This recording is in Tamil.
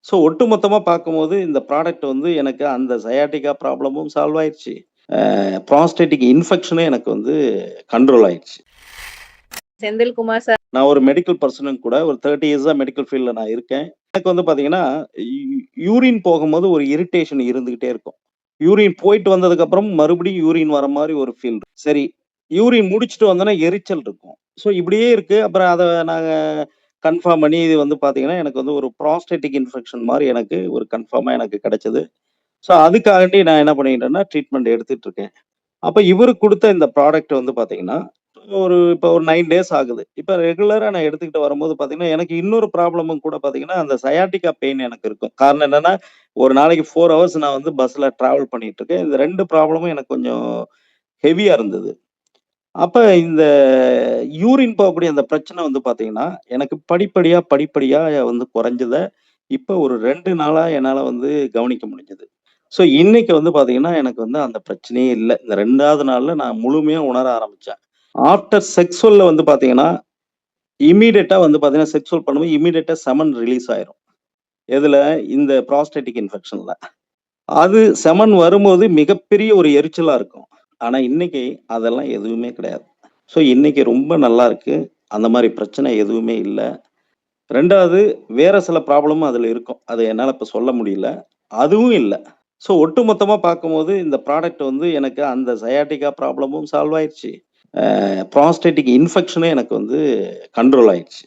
ஸோ ஒட்டுமொத்தமா பார்க்கும்போது இந்த ப்ராடக்ட் வந்து எனக்கு அந்த சயாட்டிகா ப்ராப்ளமும் சால்வ் ஆயிருச்சு. புராஸ்டேட்டிக் இன்ஃபெக்ஷனும் எனக்கு வந்து கண்ட்ரோல் ஆயிருச்சு. செந்தில்குமார் சார். நான் ஒரு மெடிக்கல் பெர்சனும் கூட. ஒரு 30 இயர்ஸா மெடிக்கல் ஃபீல்ட்ல நான் இருக்கேன். எனக்கு வந்து பார்த்தீங்கன்னா, யூரின் போகும்போது ஒரு இரிட்டேஷன் இருந்துகிட்டே இருக்கும். யூரின் போயிட்டு வந்ததுக்கப்புறம் மறுபடியும் யூரின் வர மாரி ஒரு ஃபீல். சரி, யூரின் முடிச்சுட்டு வந்தோனே எரிச்சல் இருக்கும். ஸோ இப்படியே இருக்கு. அப்புறம் அத நாங்க கன்ஃபார்ம் பண்ணி இது வந்து பார்த்தீங்கன்னா, எனக்கு வந்து ஒரு புராஸ்டேட்டிக் இன்ஃபெக்ஷன் மாரி எனக்கு ஒரு கன்ஃபார்மா எனக்கு கிடைச்சது. ஸோ அதுக்காகண்டி நான் என்ன பண்ணிக்கிட்டேன்னா, ட்ரீட்மெண்ட் எடுத்துட்டு இருக்கேன். அப்ப இவரு குடுத்த இந்த ப்ராடக்ட் வந்து பார்த்தீங்கன்னா, இப்ப ஒரு 9 டேஸ் ஆகுது. இப்ப ரெகுலரா நான் எடுத்துக்கிட்டு வரும்போது பார்த்தீங்கன்னா, எனக்கு இன்னொரு ப்ராப்ளமும் கூட பார்த்தீங்கன்னா, அந்த சயாட்டிகா பெயின் எனக்கு இருக்கும். காரணம் என்னன்னா, ஒரு நாளைக்கு 4 ஹவர்ஸ் நான் வந்து பஸ்ல டிராவல் பண்ணிட்டு இருக்கேன். இந்த 2 ப்ராப்ளமும் எனக்கு கொஞ்சம் ஹெவியா இருந்தது. அப்ப இந்த யூரின் போகக்கூடிய அந்த பிரச்சனை வந்து பார்த்தீங்கன்னா, எனக்கு படிப்படியா வந்து குறைஞ்சத, இப்ப ஒரு 2 நாளா என்னால வந்து கவனிக்க முடிஞ்சது. ஸோ இன்னைக்கு வந்து பார்த்தீங்கன்னா, எனக்கு வந்து அந்த பிரச்சனையே இல்ல. இந்த 2வது நாள்ல நான் முழுமையா உணர ஆரம்பிச்சேன். ஆஃப்டர் செக்ஸுவல்ல வந்து பார்த்தீங்கன்னா, இம்மீடியட்டா வந்து பார்த்தீங்கன்னா, செக்ஸுவல் பண்ணும்போது இம்மீடியட்டா செமன் ரிலீஸ் ஆயிரும். எதுல? இந்த புராஸ்டேட்டிக் இன்ஃபெக்ஷன்ல. அது செமன் வரும்போது மிகப்பெரிய ஒரு எரிச்சலா இருக்கும். ஆனா இன்னைக்கு அதெல்லாம் எதுவுமே கிடையாது. ஸோ இன்னைக்கு ரொம்ப நல்லா இருக்கு. அந்த மாரி பிரச்சனை எதுவுமே இல்ல. 2வது வேற சில ப்ராப்ளமும் அதுல இருக்கும். அத என்னால இப்ப சொல்ல முடியல. அதுவும் இல்ல. ஸோ ஒட்டுமொத்தமா பார்க்கும்போது இந்த ப்ராடக்ட் வந்து எனக்கு அந்த சயாட்டிகா ப்ராப்ளமும் சால்வ் ஆயிருச்சு. புராஸ்டேட்டிக் இன்ஃபெக்ஷனும் எனக்கு வந்து கண்ட்ரோல் ஆயிருச்சு.